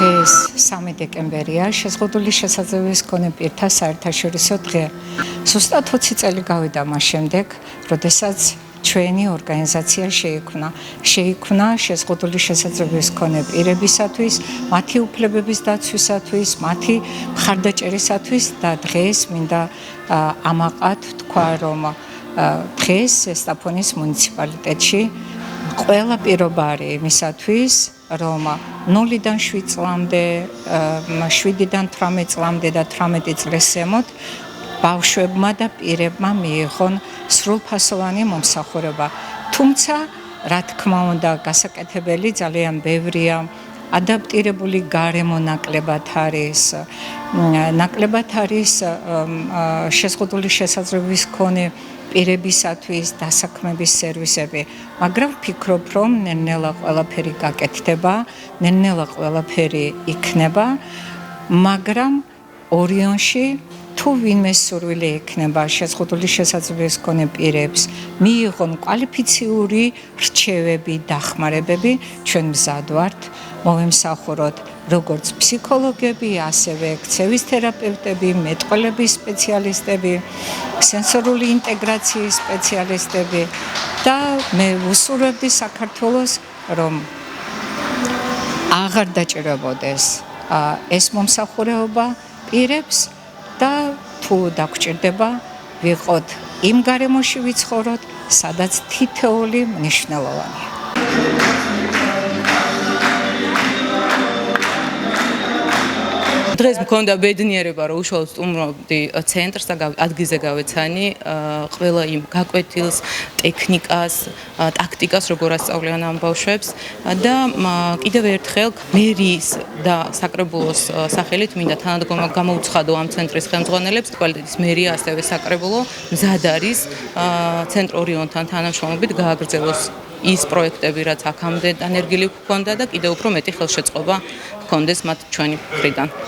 დღეს 3 დეკემბერია, შეზღუდული შესაძლებლობის მქონე პირთა საერთაშორისო დღე. ზუსტად 20 წელი გავიდა მას შემდეგ, როდესაც ჩვენი ორგანიზაცია შეიქმნა შეზღუდული შესაძლებლობის მქონე პირებისათვის, მათი უფლებების დაცვისათვის, მათი მხარდაჭერისათვის და დღეს მინდა ამაყად თქვა, რომ დღეს ზესტაფონის მუნიციპალიტეტში ყველა პირობა არის იმისათვის, რომ 0-დან 7 წლამდე, 7-დან 18 წლამდე და 18 წლის ზემოთ ბავშვებმა და პირებმა მიიღონ სრულფასოვანი მომსახურება. თუმცა, რა თქმა უნდა, გასაკეთებელი ძალიან ბევრია. ადაპტირებული გარემო ნაკლებად არის შეზღუდული შესაძლებლობის მქონე პირებისათვის დასაქმების სერვისები, მაგრამ ვფიქრობ, რომ ნელ-ნელა ყველაფერი გაკეთდება, ნელ-ნელა ყველაფერი იქნება, მაგრამ ორიონში თუ ვინმე სურვილი ექნება შეზღუდული შესაძლებლობის მქონე პირებს მიიღონ კვალიფიციური რჩევები, დახმარებები, ჩვენ მზად ვართ მოვიმსახუროთ როგორც ფსიქოლოგები, ასევე ქცევის თერაპევტები, მეტყველების სპეციალისტები, სენსორული ინტეგრაციის სპეციალისტები და მე ვუსურვებდი საქართველოს, რომ აღარ დაჭირებოდეს ეს მომსახურება პირებს და თუ დაგვჭირდება, ვიყოთ იმ გარემოში ვიცხოვროთ, სადაც თითოეული მნიშვნელოვანია. დღეს მქონდა ბედნიერება, რომ უშუალოდ სტუმრობდი ცენტრს და ადგილზე გავეცანი ყველა იმ გაკვეთილს, ტექნიკას, ტაქტიკას, როგორ ასწავლიან ამ ბავშვებს და კიდევ ერთხელ მერიის და საკრებულოს სახელით მინდა თანადგომა გამოუცხადო ამ ცენტრის ხელმძღვანელებს. კვალიტეტის მერია, ასევე საკრებულო მზად არის ცენტრ ორიონთან თანამშრომლობით გააგრძელოს ის პროექტები, რაც აქამდე დანერგილი ჰქონდა და კიდევ უფრო მეტი ხელშეწყობა ჰქონდეს მათ ჩვენი მხრიდან.